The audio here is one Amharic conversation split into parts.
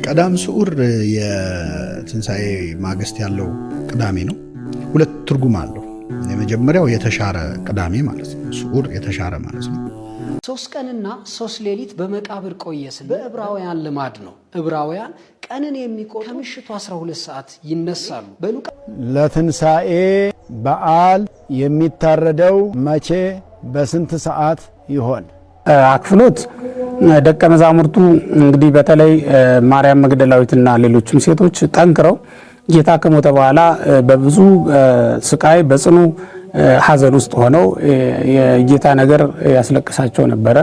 ቀዳም ስዑር የትንሣኤ ማግስት ያለው ቅዳሜ ነው። ሁለት ትርጉም አለው። የመጀመሪያው የተሻረ ቅዳሜ ማለት ነው። ስዑር የተሻረ ማለት ነው። 3 ቀንና 3 ሌሊት በመቃብር ቆየስን በዕብራውያን ልማድ ነው። ዕብራውያን ቀንን የሚቆጥሩ ከምሽቱ 12 ሰዓት ይነሳሉ። ለትንሣኤ በዓል የሚታረደው መቼ በስንት ሰዓት ይሆን? አክፍሎት ደቀ መዛሙርቱ እንግዲህ በተለይ ማርያም መግደላዊትና ሌሎችም ሴቶች ጠንክረው ጌታ ከሞተ በኋላ በብዙ ስቃይ በጽኑ ሐዘን ውስጥ ሆነው የጌታ ነገር ያስለቅሳቸው ነበረ።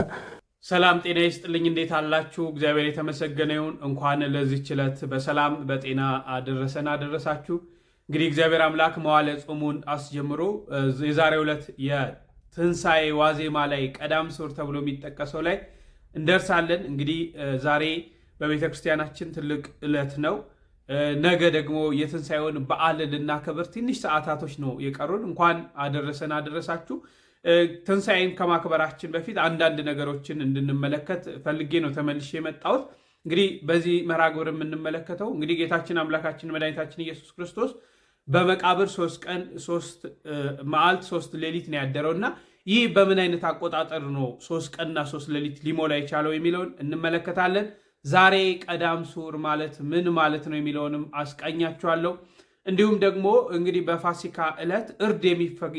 ሰላም ጤና ይስጥልኝ። እንዴት አላችሁ? እግዚአብሔር የተመሰገነ ይሁን። እንኳን ለዚህች ዕለት በሰላም በጤና አደረሰን አደረሳችሁ። እንግዲህ እግዚአብሔር አምላክ መዋለ ጾሙን አስጀምሮ የዛሬው ዕለት የትንሣኤ ዋዜማ ላይ ቀዳም ስዑር ተብሎ የሚጠቀሰው ላይ እንደርሳለን። እንግዲህ ዛሬ በቤተ ክርስቲያናችን ትልቅ ዕለት ነው። ነገ ደግሞ የትንሣኤውን በዓል ልናከብር ትንሽ ሰዓታቶች ነው የቀሩን። እንኳን አደረሰን አደረሳችሁ። ትንሣኤን ከማክበራችን በፊት አንዳንድ ነገሮችን እንድንመለከት ፈልጌ ነው ተመልሼ የመጣሁት። እንግዲህ በዚህ መርሃ ግብር የምንመለከተው እንግዲህ ጌታችን አምላካችን መድኃኒታችን ኢየሱስ ክርስቶስ በመቃብር 3 ቀን 3 መዓልት 3 ሌሊት ነው ያደረው እና ይህ በምን አይነት አቆጣጠር ነው 3 ቀንና 3 ሌሊት ሊሞላ የቻለው የሚለውን እንመለከታለን። ዛሬ ቀዳም ስዑር ማለት ምን ማለት ነው የሚለውንም አስቃኛችኋለሁ። እንዲሁም ደግሞ እንግዲህ በፋሲካ ዕለት እርድ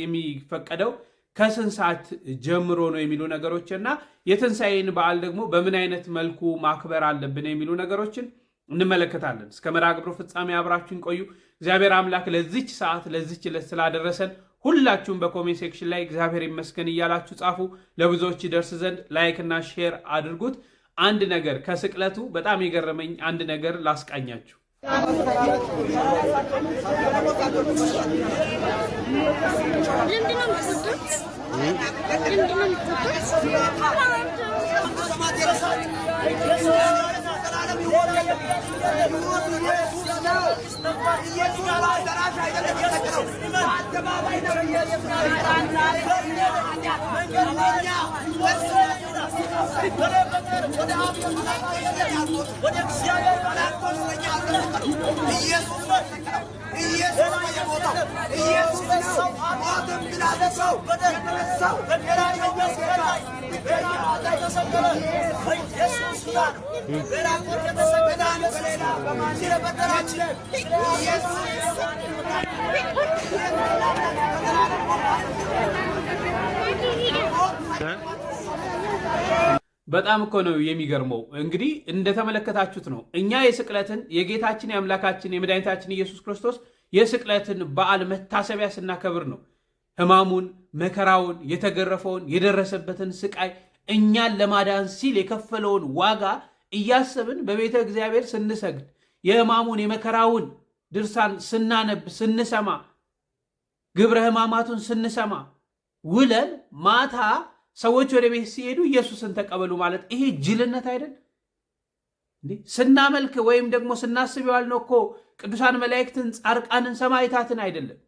የሚፈቀደው ከስንት ሰዓት ጀምሮ ነው የሚሉ ነገሮችና የትንሣኤን በዓል ደግሞ በምን አይነት መልኩ ማክበር አለብን የሚሉ ነገሮችን እንመለከታለን። እስከ መርሃ ግብሩ ፍጻሜ አብራችሁን ቆዩ። እግዚአብሔር አምላክ ለዚች ሰዓት ለዚች ዕለት ስላደረሰን ሁላችሁም በኮሜንት ሴክሽን ላይ እግዚአብሔር ይመስገን እያላችሁ ጻፉ። ለብዙዎች ይደርስ ዘንድ ላይክ እና ሼር አድርጉት። አንድ ነገር ከስቅለቱ በጣም የገረመኝ አንድ ነገር ላስቃኛችሁ። በጣም እኮ ነው የሚገርመው። እንግዲህ እንደተመለከታችሁት ነው እኛ የስቅለትን የጌታችን የአምላካችን የመድኃኒታችን ኢየሱስ ክርስቶስ የስቅለትን በዓል መታሰቢያ ስናከብር ነው ሕማሙን፣ መከራውን፣ የተገረፈውን፣ የደረሰበትን ስቃይ እኛን ለማዳን ሲል የከፈለውን ዋጋ እያሰብን በቤተ እግዚአብሔር ስንሰግድ የሕማሙን የመከራውን ድርሳን ስናነብ ስንሰማ ግብረ ሕማማቱን ስንሰማ ውለን ማታ ሰዎች ወደ ቤት ሲሄዱ ኢየሱስን ተቀበሉ ማለት ይሄ ጅልነት አይደል እንዴ? ስናመልክ ወይም ደግሞ ስናስብ የዋልነው እኮ ቅዱሳን መላእክትን፣ ጻድቃንን፣ ሰማዕታትን አይደለም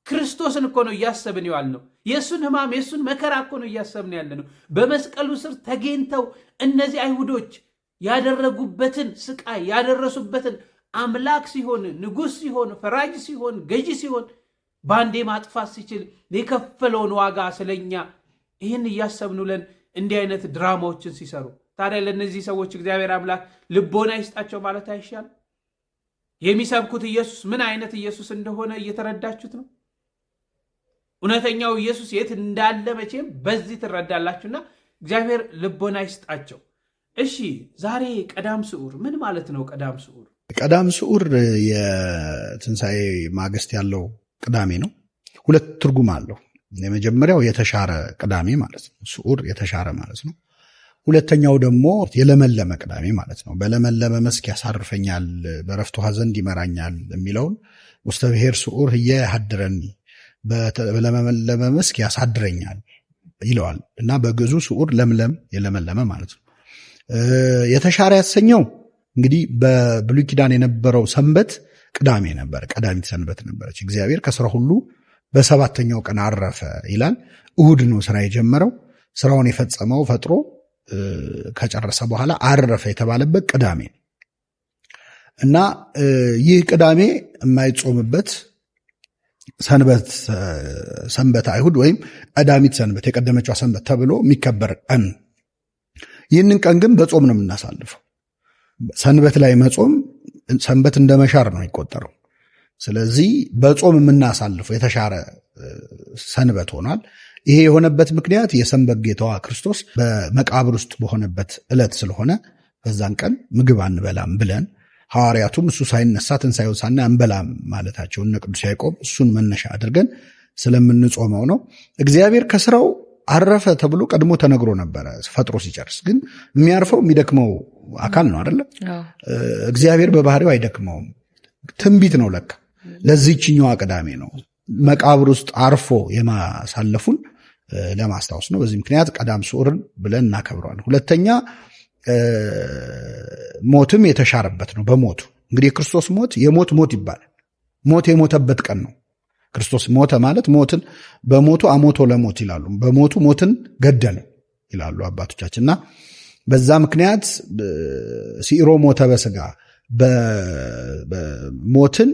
ክርስቶስን እኮ ነው እያሰብን የዋልነው። የእሱን ሕማም የእሱን መከራ እኮ ነው እያሰብን ያለነው። በመስቀሉ ስር ተገኝተው እነዚህ አይሁዶች ያደረጉበትን ስቃይ ያደረሱበትን አምላክ ሲሆን ንጉሥ ሲሆን ፈራጅ ሲሆን ገዢ ሲሆን ባንዴ ማጥፋት ሲችል የከፈለውን ዋጋ ስለኛ ይህን እያሰብን ውለን እንዲህ አይነት ድራማዎችን ሲሰሩ ታዲያ ለእነዚህ ሰዎች እግዚአብሔር አምላክ ልቦና ይስጣቸው ማለት አይሻል? የሚሰብኩት ኢየሱስ ምን አይነት ኢየሱስ እንደሆነ እየተረዳችሁት ነው። እውነተኛው ኢየሱስ የት እንዳለ መቼም በዚህ ትረዳላችሁና እግዚአብሔር ልቦና ይስጣቸው። እሺ ዛሬ ቀዳም ስዑር ምን ማለት ነው? ቀዳም ስዑር ቀዳም ስዑር የትንሣኤ ማግስት ያለው ቅዳሜ ነው። ሁለት ትርጉም አለው። የመጀመሪያው የተሻረ ቅዳሜ ማለት ነው። ስዑር የተሻረ ማለት ነው። ሁለተኛው ደግሞ የለመለመ ቅዳሜ ማለት ነው። በለመለመ መስክ ያሳርፈኛል፣ በረፍት ውኃ ዘንድ ይመራኛል የሚለውን ውስተ ብሔር ስዑር ህየ ያሐድረኒ፣ በለመለመ መስክ ያሳድረኛል ይለዋል እና በግዕዙ ስዑር ለምለም የለመለመ ማለት ነው። የተሻረ ያሰኘው እንግዲህ በብሉይ ኪዳን የነበረው ሰንበት ቅዳሜ ነበር። ቀዳሚት ሰንበት ነበረች። እግዚአብሔር ከስራ ሁሉ በሰባተኛው ቀን አረፈ ይላል። እሁድ ነው ስራ የጀመረው። ስራውን የፈጸመው ፈጥሮ ከጨረሰ በኋላ አረፈ የተባለበት ቅዳሜ እና ይህ ቅዳሜ የማይጾምበት ሰንበት አይሁድ ወይም ቀዳሚት ሰንበት የቀደመችው ሰንበት ተብሎ የሚከበር ቀን። ይህንን ቀን ግን በጾም ነው የምናሳልፈው። ሰንበት ላይ መጾም ሰንበት እንደ መሻር ነው የሚቆጠረው። ስለዚህ በጾም የምናሳልፈው የተሻረ ሰንበት ሆኗል። ይሄ የሆነበት ምክንያት የሰንበት ጌታዋ ክርስቶስ በመቃብር ውስጥ በሆነበት ዕለት ስለሆነ በዛን ቀን ምግብ አንበላም ብለን ሐዋርያቱም እሱ ሳይነሳ ትንሣኤውን ሳናይ አንበላም ማለታቸው እነ ቅዱስ ያዕቆብ እሱን መነሻ አድርገን ስለምንጾመው ነው። እግዚአብሔር ከስራው አረፈ ተብሎ ቀድሞ ተነግሮ ነበረ። ፈጥሮ ሲጨርስ ግን የሚያርፈው የሚደክመው አካል ነው አይደለ? እግዚአብሔር በባህሪው አይደክመውም። ትንቢት ነው ለካ። ለዚህችኛዋ ቅዳሜ ነው መቃብር ውስጥ አርፎ የማሳለፉን ለማስታወስ ነው። በዚህ ምክንያት ቀዳም ስዑርን ብለን እናከብረዋለን። ሁለተኛ ሞትም የተሻረበት ነው። በሞቱ እንግዲህ የክርስቶስ ሞት የሞት ሞት ይባላል። ሞት የሞተበት ቀን ነው። ክርስቶስ ሞተ ማለት ሞትን በሞቱ አሞቶ ለሞት ይላሉ። በሞቱ ሞትን ገደለ ይላሉ አባቶቻችን። እና በዛ ምክንያት ሲሮ ሞተ በስጋ ሞትን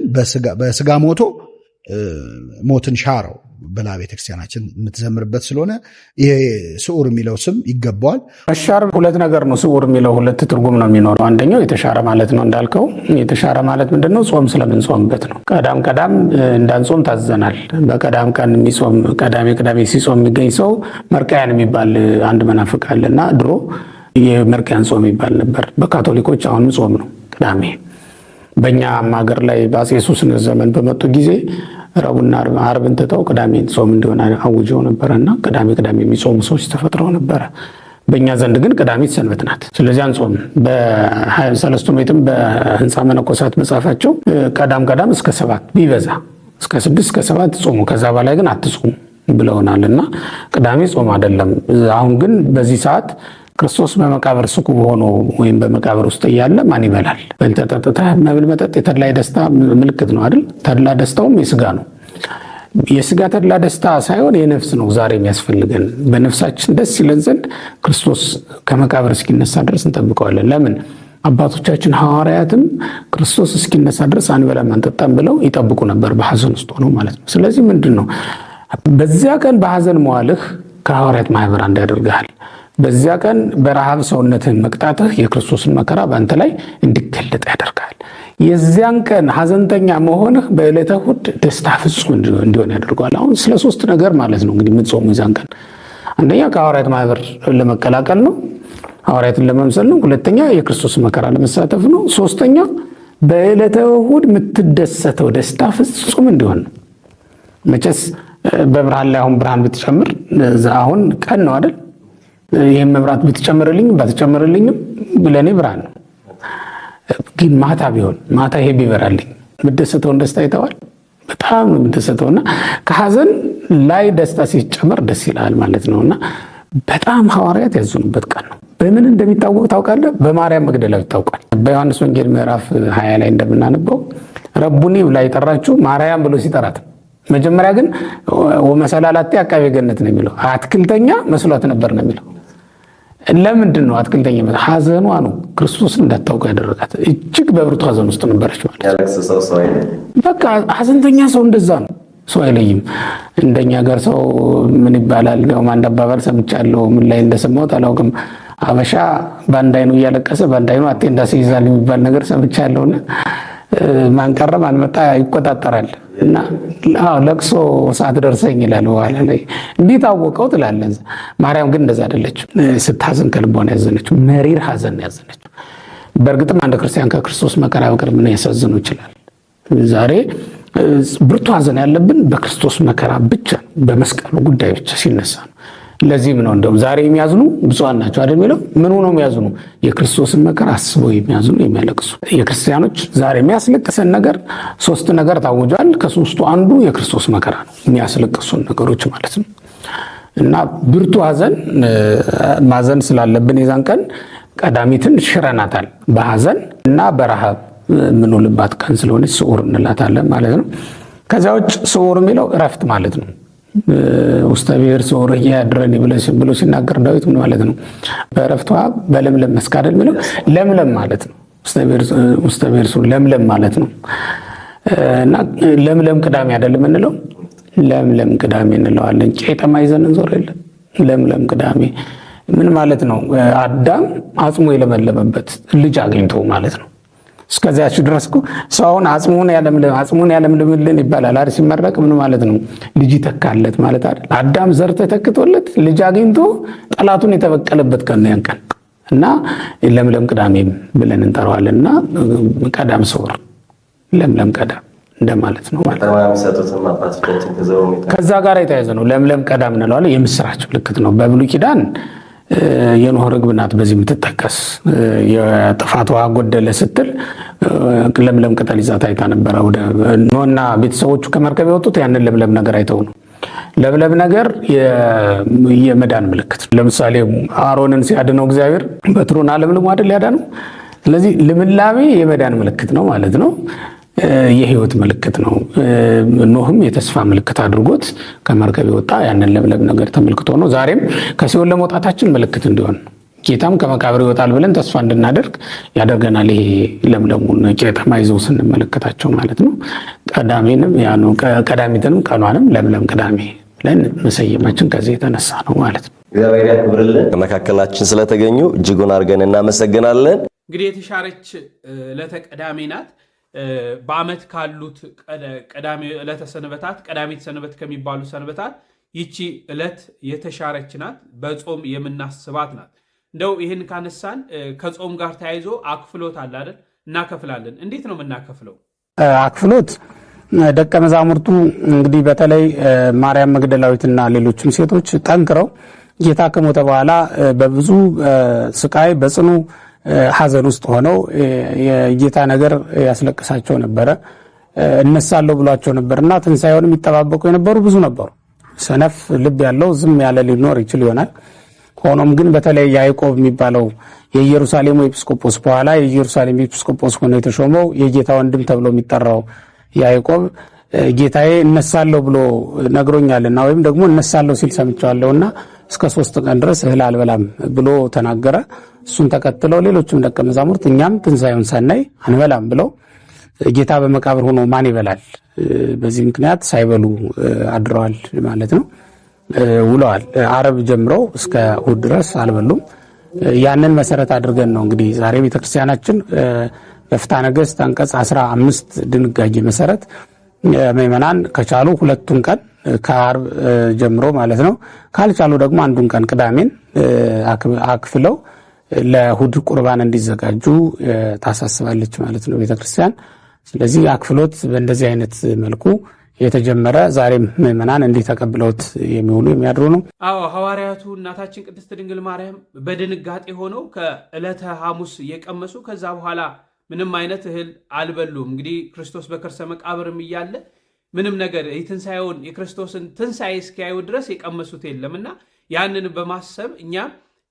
በስጋ ሞቶ ሞትን ሻረው ብላ ቤተክርስቲያናችን የምትዘምርበት ስለሆነ ይሄ ስዑር የሚለው ስም ይገባዋል። መሻር ሁለት ነገር ነው። ስዑር የሚለው ሁለት ትርጉም ነው የሚኖረው። አንደኛው የተሻረ ማለት ነው እንዳልከው። የተሻረ ማለት ምንድነው? ጾም ስለምንጾምበት ነው። ቀዳም እንዳንጾም ታዘናል። በቀዳም ቀን የሚጾም ቅዳሜ ሲጾም የሚገኝ ሰው መርቃያን የሚባል አንድ መናፍቅ አለና ድሮ የመርቃያን ጾም ይባል ነበር። በካቶሊኮች አሁንም ጾም ነው ቅዳሜ። በእኛም ሀገር ላይ በአፄ ሱስንዮስ ዘመን በመጡ ጊዜ ረቡዕና ዓርብን ትተው ቅዳሜን ጾም እንዲሆን አውጀው ነበረና ቅዳሜ የሚጾሙ ሰዎች ተፈጥረው ነበረ። በእኛ ዘንድ ግን ቅዳሜት ሰንበት ናት። ስለዚህ አንጾም። በሰለስቱ ምዕትም በህንፃ መነኮሳት መጽሐፋቸው ቀዳም እስከ 7 ቢበዛ እስከ 6 እስከ 7 ጾሙ፣ ከዛ በላይ ግን አትጾሙ ብለውናልና ቅዳሜ ጾም አይደለም። አሁን ግን በዚህ ሰዓት ክርስቶስ በመቃብር ስኩብ ሆኖ ወይም በመቃብር ውስጥ እያለ ማን ይበላል? በልተህ ጠጥተህ መብል መጠጥ የተድላ ደስታ ምልክት ነው አይደል? ተድላ ደስታውም የስጋ ነው። የስጋ ተድላ ደስታ ሳይሆን የነፍስ ነው ዛሬ የሚያስፈልገን። በነፍሳችን ደስ ይለን ዘንድ ክርስቶስ ከመቃብር እስኪነሳ ድረስ እንጠብቀዋለን። ለምን? አባቶቻችን ሐዋርያትም ክርስቶስ እስኪነሳ ድረስ አንበላም አንጠጣም ብለው ይጠብቁ ነበር፣ በሐዘን ውስጥ ሆነው ማለት ነው። ስለዚህ ምንድን ነው በዚያ ቀን በሐዘን መዋልህ ከሐዋርያት ማህበር አንድ ያደርግሃል። በዚያ ቀን በረሃብ ሰውነትህን መቅጣትህ የክርስቶስን መከራ በአንተ ላይ እንዲገለጥ ያደርጋል። የዚያን ቀን ሐዘንተኛ መሆንህ በዕለተ እሑድ ደስታ ፍጹም እንዲሆን ያደርገዋል። አሁን ስለ 3 ነገር ማለት ነው እንግዲህ የምትጾሙ የዛን ቀን። አንደኛ ከሐዋርያት ማህበር ለመቀላቀል ነው፣ ሐዋርያትን ለመምሰል ነው። ሁለተኛ የክርስቶስን መከራ ለመሳተፍ ነው። ሶስተኛ በዕለተ እሑድ የምትደሰተው ደስታ ፍጹም እንዲሆን ነው። መቼስ በብርሃን ላይ አሁን ብርሃን ብትጨምር አሁን ቀን ነው አይደል? ይህም መብራት ብትጨምርልኝም ባትጨምርልኝም ለእኔ ብርሃን ነው። ግን ማታ ቢሆን ማታ ይሄ ቢበራልኝ የምደሰተውን ደስታ ይተዋል። በጣም ነው የምደሰተውና ከሐዘን ላይ ደስታ ሲጨመር ደስ ይላል ማለት ነውና በጣም ሐዋርያት ያዘኑበት ቀን ነው። በምን እንደሚታወቅ ታውቃለህ? በማርያም መግደላዊት ታውቃል። በዮሐንስ ወንጌል ምዕራፍ 20 ላይ እንደምናነበው ረቡኒ ብላ የጠራችው ማርያም ብሎ ሲጠራት፣ መጀመሪያ ግን ወመሰላላቴ አቃቤ ገነት ነው የሚለው። አትክልተኛ መስሏት ነበር ነው የሚለው። ለምንድን ነው አትክልተኛ? ሐዘኗ ነው ክርስቶስን እንዳታውቅ ያደረጋት። እጅግ በብርቱ ሐዘን ውስጥ ነበረች ማለት ነው። በቃ ሐዘንተኛ ሰው እንደዛ ነው፣ ሰው አይለይም። እንደኛ ጋር ሰው ምን ይባላል? ያው አንድ አባባል ሰምቻለሁ፣ ምን ላይ እንደሰማሁት አላውቅም። አበሻ በአንድ አይኑ እያለቀሰ በአንድ አይኑ አቴንዳስ ይይዛል የሚባል ነገር ሰምቻለሁና ማን ቀረ ማን መጣ ይቆጣጠራል። እና ለቅሶ ሰዓት ደርሰኝ ይላል። በኋላ ላይ እንዴት አወቀው ትላለህ። ማርያም ግን እንደዛ አይደለችም። ስታዘን ከልቧ ነው ያዘነችው። መሪር ሐዘን ነው ያዘነችው። በእርግጥም አንድ ክርስቲያን ከክርስቶስ መከራ በቀር ምን ያሳዝነው ይችላል? ዛሬ ብርቱ ሐዘን ያለብን በክርስቶስ መከራ ብቻ፣ በመስቀሉ ጉዳይ ብቻ ሲነሳ ነው። ለዚህም ነው እንደውም ዛሬ የሚያዝኑ ብፁዓን ናቸው አይደል የሚለው። ምን ሆነው የሚያዝኑ? የክርስቶስን መከራ አስበው የሚያዝኑ የሚያለቅሱ። የክርስቲያኖች ዛሬ የሚያስለቅሰን ነገር 3 ነገር ታውጇል። ከ3ቱ አንዱ የክርስቶስ መከራ ነው፣ የሚያስለቅሱን ነገሮች ማለት ነው። እና ብርቱ ሐዘን ማዘን ስላለብን የዛን ቀን ቀዳሚትን ሽረናታል። በሐዘን እና በረሃብ የምንውልባት ቀን ስለሆነች ስዑር እንላታለን ማለት ነው። ከዚያ ውጭ ስዑር የሚለው እረፍት ማለት ነው። ውስተ ብሔር ሶር ያድረን ብሎ ሲናገር ዳዊት ምን ማለት ነው? በእረፍቷ በለምለም መስክ አይደል የሚለው ለምለም ማለት ነው። ውስተ ብሔር ሶር ለምለም ማለት ነው። እና ለምለም ቅዳሜ አይደለም እንለው ለምለም ቅዳሜ እንለዋለን። ቄጠማ ይዘን እንዞር የለ ለምለም ቅዳሜ ምን ማለት ነው? አዳም አጽሙ የለመለመበት ልጅ አግኝቶ ማለት ነው። እስከዚያች ድረስ እኮ ሰውን አጽሙን ያለምልምልን ይባላል አይደል? ሲመረቅ ምን ማለት ነው? ልጅ ተካለት ማለት አይደል? አዳም ዘር ተተክቶለት ልጅ አግኝቶ ጠላቱን የተበቀለበት ቀን ነው ያን ቀን እና ለምለም ቅዳሜ ብለን እንጠራዋለንና ቀዳም ሶር ለምለም ቀዳም እንደማለት ነው ማለት ነው። ከዛ ጋር የተያያዘ ነው። ለምለም ቀዳም እንለዋለን። የምስራች ምልክት ነው። በብሉይ ኪዳን የኖህ ርግብ ናት በዚህ የምትጠቀስ። የጥፋት ውሃ ጎደለ ስትል ለምለም ቅጠል ይዛ ታይታ ነበረ። ኖህና ቤተሰቦቹ ከመርከብ የወጡት ያንን ለምለም ነገር አይተው ነው። ለምለም ነገር የመዳን ምልክት። ለምሳሌ አሮንን ሲያድነው እግዚአብሔር በትሩን አለምልሞ አይደል ያዳነው። ስለዚህ ልምላሜ የመዳን ምልክት ነው ማለት ነው። የህይወት ምልክት ነው። ኖህም የተስፋ ምልክት አድርጎት ከመርከብ የወጣ ያንን ለምለም ነገር ተመልክቶ ነው። ዛሬም ከሲኦል ለመውጣታችን ምልክት እንዲሆን ጌታም ከመቃብር ይወጣል ብለን ተስፋ እንድናደርግ ያደርገናል። ይሄ ለምለሙን ቄጠማ ይዘው ስንመለከታቸው ማለት ነው። ቀዳሚትንም ቀኗንም ለምለም ቅዳሜ ብለን መሰየማችን ከዚህ የተነሳ ነው ማለት ነው። እግዚአብሔር ያክብርልን። መካከላችን ስለተገኙ እጅጉን አድርገን እናመሰግናለን። እንግዲህ የተሻረች ዕለተ ቅዳሜ ናት። በዓመት ካሉት ቀዳሚ ዕለተ ሰንበታት ቀዳሚት ሰንበት ከሚባሉ ሰንበታት ይቺ ዕለት የተሻረች ናት። በጾም የምናስባት ናት። እንደው ይህን ካነሳን ከጾም ጋር ተያይዞ አክፍሎት አለ አይደል? እናከፍላለን። እንዴት ነው የምናከፍለው? አክፍሎት ደቀ መዛሙርቱ እንግዲህ በተለይ ማርያም መግደላዊትና ሌሎችም ሴቶች ጠንክረው ጌታ ከሞተ በኋላ በብዙ ስቃይ በጽኑ ሐዘን ውስጥ ሆነው የጌታ ነገር ያስለቅሳቸው ነበረ። እነሳለሁ ብሏቸው ነበርና ትንሣኤውን የሚጠባበቁ የነበሩ ብዙ ነበሩ። ሰነፍ ልብ ያለው ዝም ያለ ሊኖር ይችል ይሆናል። ሆኖም ግን በተለይ ያዕቆብ የሚባለው የኢየሩሳሌሙ ኤጲስቆጶስ በኋላ የኢየሩሳሌም ኤጲስቆጶስ ሆኖ የተሾመው የጌታ ወንድም ተብሎ የሚጠራው ያዕቆብ ጌታዬ እነሳለሁ ብሎ ነግሮኛልና ወይም ደግሞ እነሳለሁ ሲል ሰምቻለሁና እስከ 3 ቀን ድረስ እህል አልበላም ብሎ ተናገረ። እሱን ተከትለው ሌሎችም ደቀ መዛሙርት እኛም ትንሣኤውን ሳናይ አንበላም ብለው ጌታ በመቃብር ሆኖ ማን ይበላል? በዚህ ምክንያት ሳይበሉ አድረዋል ማለት ነው። ውለዋል። ዓርብ ጀምሮ እስከ እሑድ ድረስ አልበሉም። ያንን መሰረት አድርገን ነው እንግዲህ ዛሬ ቤተክርስቲያናችን በፍትሐ ነገሥት አንቀጽ 15 ድንጋጌ መሰረት ምዕመናን ከቻሉ 2ቱን ቀን ከዓርብ ጀምሮ ማለት ነው፣ ካልቻሉ ደግሞ አንዱን ቀን ቅዳሜን አክፍለው ለእሑድ ቁርባን እንዲዘጋጁ ታሳስባለች ማለት ነው ቤተክርስቲያን። ስለዚህ አክፍሎት በእንደዚህ አይነት መልኩ የተጀመረ ዛሬም ምዕመናን እንዲህ ተቀብለውት የሚውሉ የሚያድሩ ነው። አዎ ሐዋርያቱ እናታችን ቅድስት ድንግል ማርያም በድንጋጤ ሆነው ከዕለተ ሐሙስ የቀመሱ ከዛ በኋላ ምንም አይነት እህል አልበሉም። እንግዲህ ክርስቶስ በከርሰ መቃብርም እያለ ምንም ነገር የትንሣኤውን የክርስቶስን ትንሣኤ እስኪያዩ ድረስ የቀመሱት የለምና ያንን በማሰብ እኛ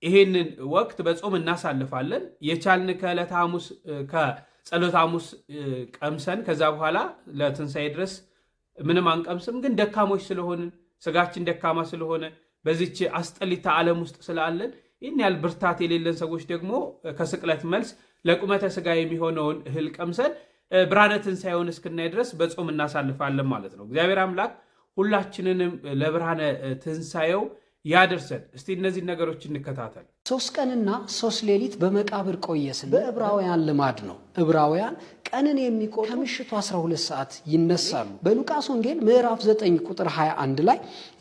ይሄንን ወቅት በጾም እናሳልፋለን። የቻልን ከዕለተ ሐሙስ ከጸሎተ ሐሙስ ቀምሰን ከዛ በኋላ ለትንሣኤ ድረስ ምንም አንቀምስም። ግን ደካሞች ስለሆንን ስጋችን ደካማ ስለሆነ በዚች አስጠሊታ ዓለም ውስጥ ስላለን ይህን ያህል ብርታት የሌለን ሰዎች ደግሞ ከስቅለት መልስ ለቁመተ ስጋ የሚሆነውን እህል ቀምሰን ብርሃነ ትንሣኤውን እስክናይ ድረስ በጾም እናሳልፋለን ማለት ነው። እግዚአብሔር አምላክ ሁላችንንም ለብርሃነ ትንሣኤው ያደርሰን። እስቲ እነዚህ ነገሮች እንከታተል። 3 ቀንና 3 ሌሊት በመቃብር ቆየ ስንል በዕብራውያን ልማድ ነው። ዕብራውያን ቀንን የሚቆጥሩ ከምሽቱ 12 ሰዓት ይነሳሉ። በሉቃስ ወንጌል ምዕራፍ 9 ቁጥር 21 ላይ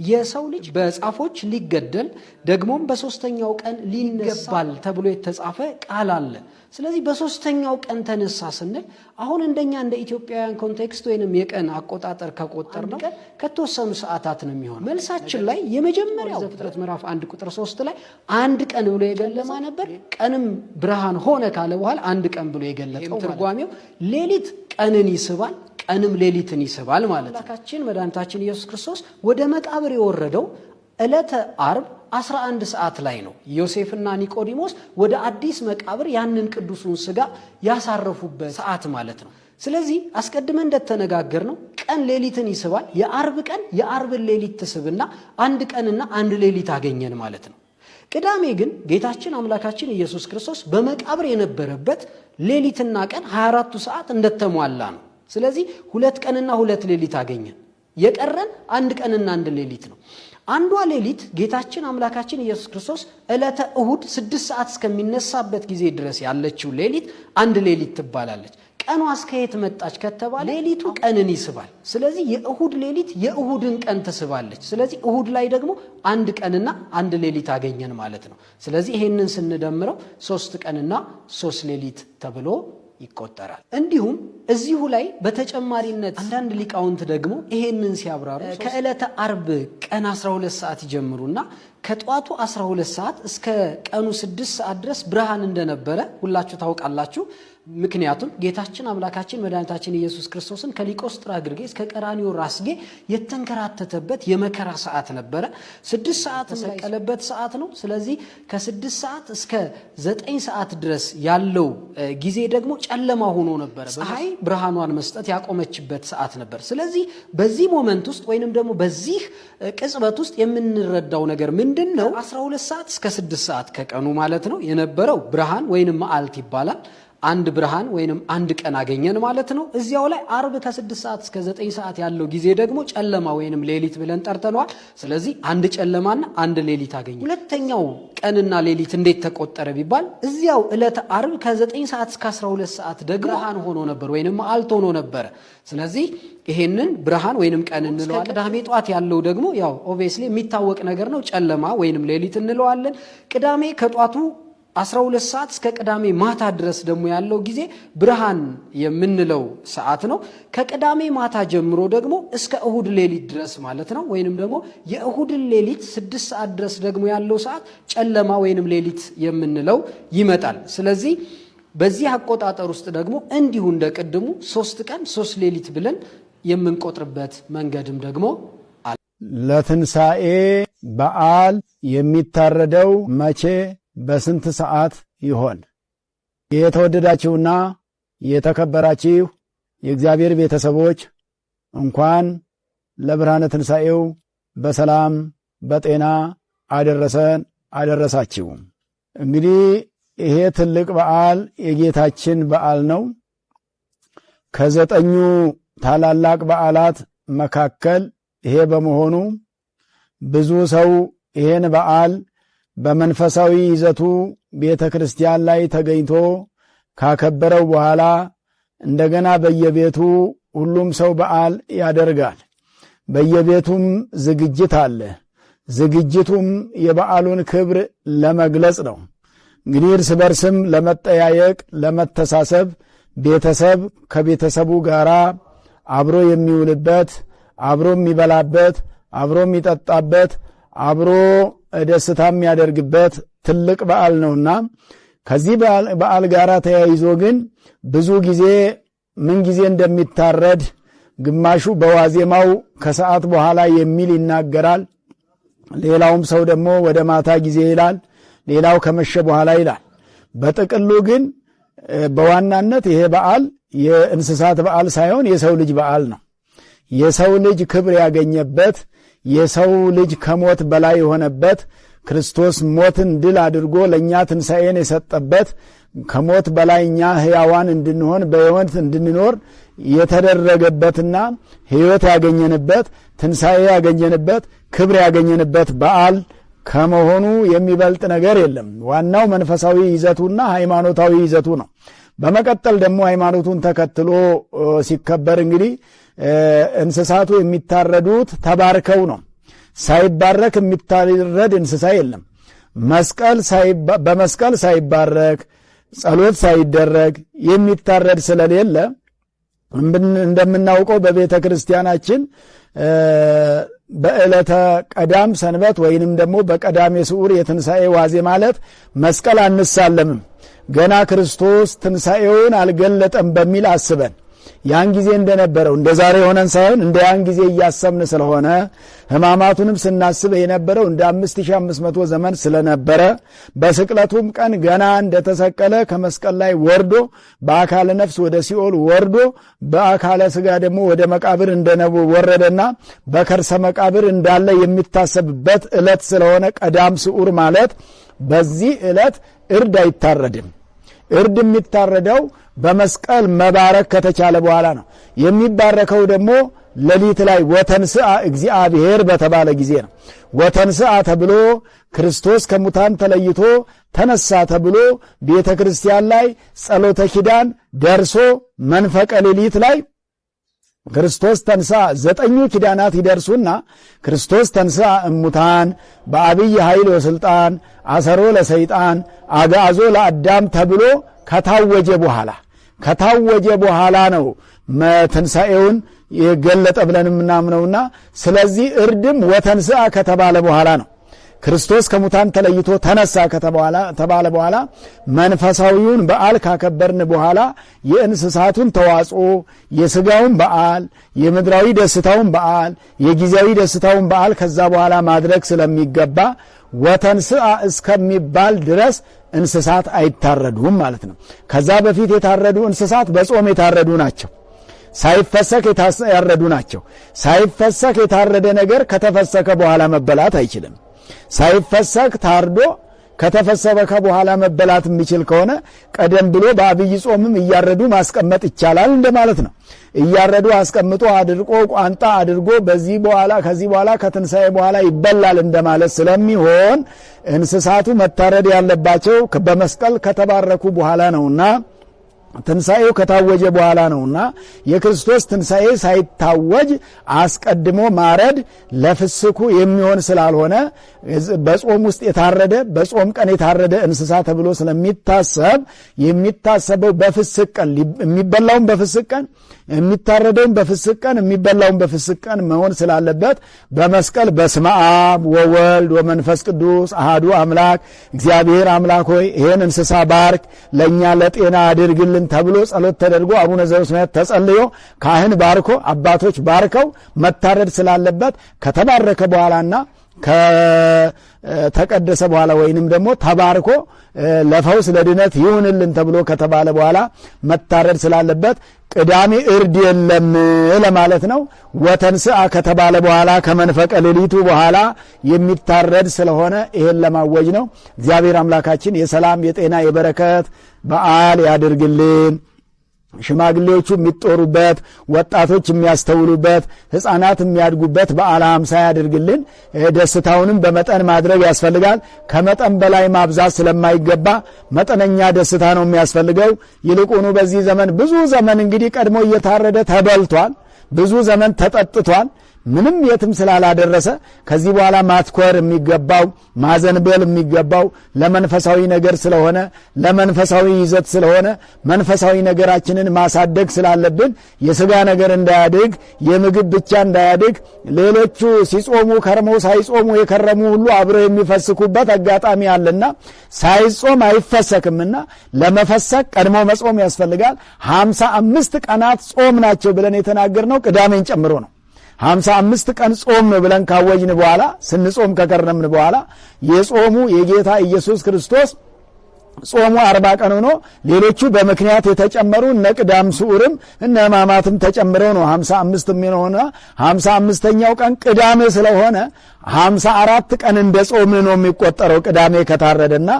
የሰው ልጅ በጻፎች ሊገደል ደግሞም በ3ኛው ቀን ሊነሳል ተብሎ የተጻፈ ቃል አለ። ስለዚህ በ3ኛው ቀን ተነሳ ስንል አሁን እንደኛ እንደ ኢትዮጵያውያን ኮንቴክስት ወይንም የቀን አቆጣጠር ከቆጠር ነው ከተወሰኑ ሰዓታት ነው የሚሆነው። መልሳችን ላይ የመጀመሪያው ዘፍጥረት ምዕራፍ 1 ቁጥር 3 ላይ አንድ ቀን ብሎ የገለማ ነበር። ቀንም ብርሃን ሆነ ካለ በኋላ አንድ ቀን ብሎ የገለጠው ትርጓሜው ሌሊት ቀንን ይስባል፣ ቀንም ሌሊትን ይስባል ማለት ነው። አምላካችን መድኃኒታችን ኢየሱስ ክርስቶስ ወደ መቃብር የወረደው ዕለተ ዓርብ 11 ሰዓት ላይ ነው ዮሴፍና ኒቆዲሞስ ወደ አዲስ መቃብር ያንን ቅዱሱን ሥጋ ያሳረፉበት ሰዓት ማለት ነው። ስለዚህ አስቀድመን እንደተነጋገርነው ቀን ሌሊትን ይስባል። የአርብ ቀን የአርብን ሌሊት ትስብና አንድ ቀንና አንድ ሌሊት አገኘን ማለት ነው። ቅዳሜ ግን ጌታችን አምላካችን ኢየሱስ ክርስቶስ በመቃብር የነበረበት ሌሊትና ቀን 24ቱ ሰዓት እንደተሟላ ነው። ስለዚህ 2 ቀንና 2 ሌሊት አገኘን። የቀረን አንድ ቀንና አንድ ሌሊት ነው። አንዷ ሌሊት ጌታችን አምላካችን ኢየሱስ ክርስቶስ ዕለተ እሁድ 6 ሰዓት እስከሚነሳበት ጊዜ ድረስ ያለችው ሌሊት አንድ ሌሊት ትባላለች። ቀኗ እስከየት መጣች ከተባለ ሌሊቱ ቀንን ይስባል። ስለዚህ የእሁድ ሌሊት የእሁድን ቀን ትስባለች። ስለዚህ እሁድ ላይ ደግሞ አንድ ቀንና አንድ ሌሊት አገኘን ማለት ነው። ስለዚህ ይሄንን ስንደምረው 3 ቀንና 3 ሌሊት ተብሎ ይቆጠራል። እንዲሁም እዚሁ ላይ በተጨማሪነት አንዳንድ ሊቃውንት ደግሞ ይሄንን ሲያብራሩ ከዕለተ አርብ ቀን 12 ሰዓት ይጀምሩና ከጧቱ 12 ሰዓት እስከ ቀኑ 6 ሰዓት ድረስ ብርሃን እንደነበረ ሁላችሁ ታውቃላችሁ። ምክንያቱም ጌታችን አምላካችን መድኃኒታችን ኢየሱስ ክርስቶስን ከሊቆስጥራ ግርጌ እስከ ቀራንዮ ራስጌ የተንከራተተበት የመከራ ሰዓት ነበረ። 6 ሰዓት የተሰቀለበት ሰዓት ነው። ስለዚህ ከ6 ሰዓት እስከ 9 ሰዓት ድረስ ያለው ጊዜ ደግሞ ጨለማ ሆኖ ነበር። ፀሐይ ብርሃኗን መስጠት ያቆመችበት ሰዓት ነበር። ስለዚህ በዚህ ሞመንት ውስጥ ወይንም ደግሞ በዚህ ቅጽበት ውስጥ የምንረዳው ነገር ምንድነው? 12 ሰዓት እስከ 6 ሰዓት ከቀኑ ማለት ነው የነበረው ብርሃን ወይንም መዓልት ይባላል። አንድ ብርሃን ወይንም አንድ ቀን አገኘን ማለት ነው። እዚያው ላይ አርብ ከ6 ሰዓት እስከ 9 ሰዓት ያለው ጊዜ ደግሞ ጨለማ ወይንም ሌሊት ብለን ጠርተነዋል። ስለዚህ አንድ ጨለማና አንድ ሌሊት አገኘን። ሁለተኛው ቀንና ሌሊት እንዴት ተቆጠረ ቢባል እዚያው ዕለተ አርብ ከ9 ሰዓት እስከ 12 ሰዓት ደግሞ ብርሃን ሆኖ ነበር ወይንም መዓልት ሆኖ ነበር። ስለዚህ ይሄንን ብርሃን ወይንም ቀን እንለዋለን። ቅዳሜ ጧት ያለው ደግሞ ያው ኦብቪየስሊ የሚታወቅ ነገር ነው፣ ጨለማ ወይንም ሌሊት እንለዋለን። ቅዳሜ ከጧቱ 12 ሰዓት እስከ ቅዳሜ ማታ ድረስ ደግሞ ያለው ጊዜ ብርሃን የምንለው ሰዓት ነው። ከቅዳሜ ማታ ጀምሮ ደግሞ እስከ እሁድ ሌሊት ድረስ ማለት ነው። ወይንም ደግሞ የእሁድን ሌሊት 6 ሰዓት ድረስ ደግሞ ያለው ሰዓት ጨለማ ወይንም ሌሊት የምንለው ይመጣል። ስለዚህ በዚህ አቆጣጠር ውስጥ ደግሞ እንዲሁ እንደቀድሙ 3 ቀን 3 ሌሊት ብለን የምንቆጥርበት መንገድም ደግሞ አለ። ለትንሣኤ በዓል የሚታረደው መቼ በስንት ሰዓት ይሆን? የተወደዳችሁና የተከበራችሁ የእግዚአብሔር ቤተሰቦች እንኳን ለብርሃነ ትንሣኤው በሰላም በጤና አደረሰን አደረሳችሁ። እንግዲህ ይሄ ትልቅ በዓል የጌታችን በዓል ነው። ከ9 ታላላቅ በዓላት መካከል ይሄ በመሆኑ ብዙ ሰው ይሄን በዓል በመንፈሳዊ ይዘቱ ቤተ ክርስቲያን ላይ ተገኝቶ ካከበረው በኋላ እንደገና በየቤቱ ሁሉም ሰው በዓል ያደርጋል። በየቤቱም ዝግጅት አለ። ዝግጅቱም የበዓሉን ክብር ለመግለጽ ነው። እንግዲህ እርስ በርስም ለመጠያየቅ፣ ለመተሳሰብ ቤተሰብ ከቤተሰቡ ጋር አብሮ የሚውልበት፣ አብሮ የሚበላበት፣ አብሮ የሚጠጣበት፣ አብሮ ደስታ የሚያደርግበት ትልቅ በዓል ነውና ከዚህ በዓል ጋር ተያይዞ ግን ብዙ ጊዜ ምን ጊዜ እንደሚታረድ ግማሹ በዋዜማው ከሰዓት በኋላ የሚል ይናገራል። ሌላውም ሰው ደግሞ ወደ ማታ ጊዜ ይላል። ሌላው ከመሸ በኋላ ይላል። በጥቅሉ ግን በዋናነት ይሄ በዓል የእንስሳት በዓል ሳይሆን የሰው ልጅ በዓል ነው። የሰው ልጅ ክብር ያገኘበት፣ የሰው ልጅ ከሞት በላይ የሆነበት፣ ክርስቶስ ሞትን ድል አድርጎ ለእኛ ትንሣኤን የሰጠበት፣ ከሞት በላይ እኛ ሕያዋን እንድንሆን በሕይወት እንድንኖር የተደረገበትና ሕይወት ያገኘንበት፣ ትንሣኤ ያገኘንበት፣ ክብር ያገኘንበት በዓል ከመሆኑ የሚበልጥ ነገር የለም። ዋናው መንፈሳዊ ይዘቱና ሃይማኖታዊ ይዘቱ ነው። በመቀጠል ደግሞ ሃይማኖቱን ተከትሎ ሲከበር እንግዲህ እንስሳቱ የሚታረዱት ተባርከው ነው። ሳይባረክ የሚታረድ እንስሳ የለም። በመስቀል ሳይባረክ ጸሎት ሳይደረግ የሚታረድ ስለሌለ እንደምናውቀው በቤተ ክርስቲያናችን በዕለተ ቀዳም ሰንበት ወይንም ደግሞ በቀዳሜ ስዑር የትንሣኤ ዋዜ ማለት መስቀል አንሳለምም። ገና ክርስቶስ ትንሣኤውን አልገለጠም በሚል አስበን ያን ጊዜ እንደነበረው እንደ ዛሬ ሆነን ሳይሆን እንደ ያን ጊዜ እያሰብን ስለሆነ ሕማማቱንም ስናስብ የነበረው እንደ 5500 ዘመን ስለነበረ በስቅለቱም ቀን ገና እንደተሰቀለ ከመስቀል ላይ ወርዶ በአካለ ነፍስ ወደ ሲኦል ወርዶ በአካለ ሥጋ ደግሞ ወደ መቃብር ወረደና በከርሰ መቃብር እንዳለ የሚታሰብበት ዕለት ስለሆነ ቀዳም ስዑር ማለት በዚህ ዕለት እርድ አይታረድም። እርድ የሚታረደው በመስቀል መባረክ ከተቻለ በኋላ ነው። የሚባረከው ደግሞ ሌሊት ላይ ወተንስአ እግዚአብሔር በተባለ ጊዜ ነው። ወተንስአ ተብሎ ክርስቶስ ከሙታን ተለይቶ ተነሳ ተብሎ ቤተ ክርስቲያን ላይ ጸሎተ ኪዳን ደርሶ መንፈቀ ሌሊት ላይ ክርስቶስ ተንሥአ 9 ኪዳናት ይደርሱና ክርስቶስ ተንሥአ እሙታን በአብይ ኃይል ወስልጣን አሰሮ ለሰይጣን አጋዞ ለአዳም ተብሎ ከታወጀ በኋላ ነው ትንሣኤውን የገለጠ ብለን የምናምነውና ስለዚህ እርድም ወተንሥአ ከተባለ በኋላ ነው። ክርስቶስ ከሙታን ተለይቶ ተነሳ ከተባለ በኋላ መንፈሳዊውን በዓል ካከበርን በኋላ የእንስሳቱን ተዋጽኦ የሥጋውን በዓል የምድራዊ ደስታውን በዓል የጊዜያዊ ደስታውን በዓል ከዛ በኋላ ማድረግ ስለሚገባ ወተንስአ እስከሚባል ድረስ እንስሳት አይታረዱም ማለት ነው። ከዛ በፊት የታረዱ እንስሳት በጾም የታረዱ ናቸው። ሳይፈሰክ የታረዱ ናቸው። ሳይፈሰክ የታረደ ነገር ከተፈሰከ በኋላ መበላት አይችልም። ሳይፈሰክ ታርዶ ከተፈሰበከ በኋላ መበላት የሚችል ከሆነ ቀደም ብሎ በአብይ ጾምም እያረዱ ማስቀመጥ ይቻላል እንደማለት ነው። እያረዱ አስቀምጦ አድርቆ ቋንጣ አድርጎ ከዚህ በኋላ ከትንሣኤ በኋላ ይበላል እንደማለት ስለሚሆን እንስሳቱ መታረድ ያለባቸው በመስቀል ከተባረኩ በኋላ ነውና ትንሣኤው ከታወጀ በኋላ ነውና የክርስቶስ ትንሣኤ ሳይታወጅ አስቀድሞ ማረድ ለፍስኩ የሚሆን ስላልሆነ በጾም ውስጥ የታረደ በጾም ቀን የታረደ እንስሳ ተብሎ ስለሚታሰብ የሚታሰበው በፍስክ ቀን የሚበላውን በፍስክ ቀን የሚታረደውን በፍስክ ቀን የሚበላውን በፍስክ ቀን መሆን ስላለበት በመስቀል በስመ አብ ወወልድ ወመንፈስ ቅዱስ አሃዱ አምላክ እግዚአብሔር አምላክ ሆይ ይሄን እንስሳ ባርክ ለኛ ለጤና አድርግልን ተብሎ ጸሎት ተደርጎ አቡነ ዘበሰማያት ተጸልዮ ካህን ባርኮ አባቶች ባርከው መታረድ ስላለበት ከተባረከ በኋላና ከተቀደሰ በኋላ ወይንም ደግሞ ተባርኮ ለፈውስ ለድነት ይሁንልን ተብሎ ከተባለ በኋላ መታረድ ስላለበት ቅዳሜ እርድ የለም ለማለት ነው። ወተንስአ ከተባለ በኋላ ከመንፈቀ ሌሊቱ በኋላ የሚታረድ ስለሆነ ይሄን ለማወጅ ነው። እግዚአብሔር አምላካችን የሰላም የጤና የበረከት በዓል ያድርግልን። ሽማግሌዎቹ የሚጦሩበት ወጣቶች የሚያስተውሉበት ሕፃናት የሚያድጉበት በዓለ ሃምሳ ያድርግልን። ደስታውንም በመጠን ማድረግ ያስፈልጋል። ከመጠን በላይ ማብዛት ስለማይገባ መጠነኛ ደስታ ነው የሚያስፈልገው። ይልቁኑ በዚህ ዘመን ብዙ ዘመን እንግዲህ ቀድሞ እየታረደ ተበልቷል፣ ብዙ ዘመን ተጠጥቷል። ምንም የትም ስላላደረሰ ከዚህ በኋላ ማትኮር የሚገባው ማዘንበል የሚገባው ለመንፈሳዊ ነገር ስለሆነ ለመንፈሳዊ ይዘት ስለሆነ መንፈሳዊ ነገራችንን ማሳደግ ስላለብን የሥጋ ነገር እንዳያድግ የምግብ ብቻ እንዳያድግ ሌሎቹ ሲጾሙ ከርመው ሳይጾሙ የከረሙ ሁሉ አብረው የሚፈስኩበት አጋጣሚ አለና ሳይጾም አይፈሰክምና ለመፈሰክ ቀድሞ መጾም ያስፈልጋል። 55 ቀናት ጾም ናቸው ብለን የተናገርነው ቅዳሜን ጨምሮ ነው። 55 ቀን ጾም ነው ብለን ካወጅን በኋላ ስንጾም ከከረምን በኋላ የጾሙ የጌታ ኢየሱስ ክርስቶስ ጾሙ 40 ቀን ሆኖ ሌሎቹ በምክንያት የተጨመሩ እነ ቅዳም ስዑርም እነ ሕማማትም ተጨምረው ነው 55 የሚሆነው። 55ኛው ቀን ቅዳሜ ስለሆነ 54 ቀን እንደ ጾም ነው የሚቆጠረው። ቅዳሜ ከታረደና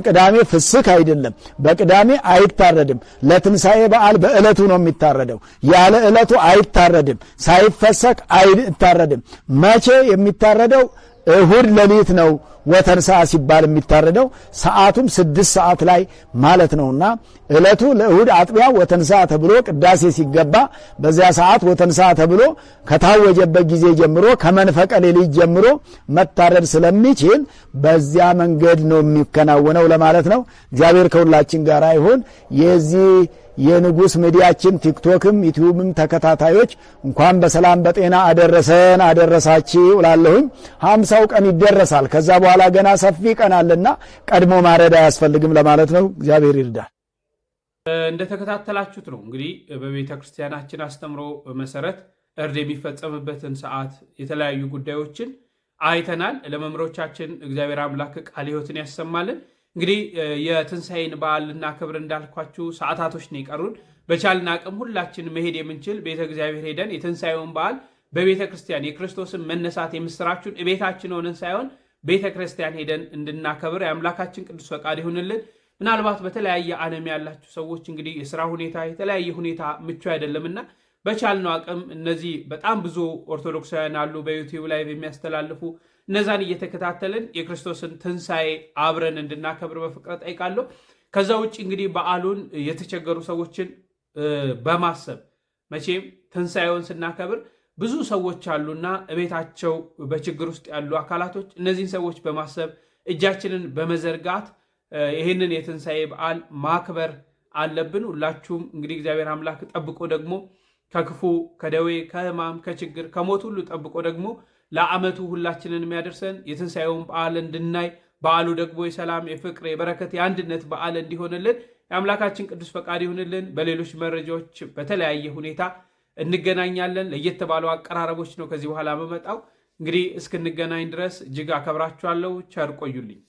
ቅዳሜ ፍስክ አይደለም፣ በቅዳሜ አይታረድም። ለትንሣኤ በዓል በዕለቱ ነው የሚታረደው፣ ያለ ዕለቱ አይታረድም። ሳይፈሰክ አይታረድም። መቼ የሚታረደው? እሁድ ሌሊት ነው ወተንሥአ ሲባል የሚታረደው። ሰዓቱም 6 ሰዓት ላይ ማለት ነውና ዕለቱ ለእሁድ አጥቢያ ወተንሥአ ተብሎ ቅዳሴ ሲገባ በዚያ ሰዓት ወተንሥአ ተብሎ ከታወጀበት ጊዜ ጀምሮ ከመንፈቀ ሌሊት ጀምሮ መታረድ ስለሚችል በዚያ መንገድ ነው የሚከናወነው ለማለት ነው። እግዚአብሔር ከሁላችን ጋር ይሁን። የዚህ የንጉሥ ሚዲያችን ቲክቶክም ዩቲዩብም ተከታታዮች እንኳን በሰላም በጤና አደረሰን አደረሳችሁ እላለሁኝ። 50ው ቀን ይደረሳል። ከዛ በኋላ ገና ሰፊ ቀን አለና ቀድሞ ማረድ አያስፈልግም ለማለት ነው። እግዚአብሔር ይርዳል። እንደተከታተላችሁት ነው እንግዲህ በቤተ ክርስቲያናችን አስተምሮ መሰረት እርድ የሚፈጸምበትን ሰዓት፣ የተለያዩ ጉዳዮችን አይተናል። ለመምህሮቻችን እግዚአብሔር አምላክ ቃለ ሕይወትን ያሰማልን። እንግዲህ የትንሣኤን በዓል ልናከብር እንዳልኳችሁ ሰዓታቶች ነው የቀሩን። በቻልን አቅም ሁላችን መሄድ የምንችል ቤተ እግዚአብሔር ሄደን የትንሣኤውን በዓል በቤተ ክርስቲያን የክርስቶስን መነሳት የምስራችሁን ቤታችን ሆነን ሳይሆን ቤተ ክርስቲያን ሄደን እንድናከብር የአምላካችን ቅዱስ ፈቃድ ይሁንልን። ምናልባት በተለያየ ዓለም ያላችሁ ሰዎች እንግዲህ የስራ ሁኔታ የተለያየ ሁኔታ ምቹ አይደለምና በቻልነው አቅም እነዚህ በጣም ብዙ ኦርቶዶክሳውያን አሉ በዩቲዩብ ላይ የሚያስተላልፉ እነዛን እየተከታተልን የክርስቶስን ትንሣኤ አብረን እንድናከብር በፍቅር ጠይቃለሁ። ከዛ ውጭ እንግዲህ በዓሉን የተቸገሩ ሰዎችን በማሰብ መቼም ትንሣኤውን ስናከብር ብዙ ሰዎች አሉና እቤታቸው በችግር ውስጥ ያሉ አካላቶች እነዚህን ሰዎች በማሰብ እጃችንን በመዘርጋት ይህንን የትንሣኤ በዓል ማክበር አለብን። ሁላችሁም እንግዲህ እግዚአብሔር አምላክ ጠብቆ ደግሞ ከክፉ ከደዌ ከሕማም ከችግር ከሞት ሁሉ ጠብቆ ደግሞ ለዓመቱ ሁላችንን የሚያደርሰን የትንሣኤውን በዓል እንድናይ በዓሉ ደግሞ የሰላም የፍቅር የበረከት የአንድነት በዓል እንዲሆንልን የአምላካችን ቅዱስ ፈቃድ ይሁንልን። በሌሎች መረጃዎች በተለያየ ሁኔታ እንገናኛለን። ለየት ባሉ አቀራረቦች ነው ከዚህ በኋላ መመጣው። እንግዲህ እስክንገናኝ ድረስ እጅግ አከብራችኋለሁ። ቸር ቆዩልኝ።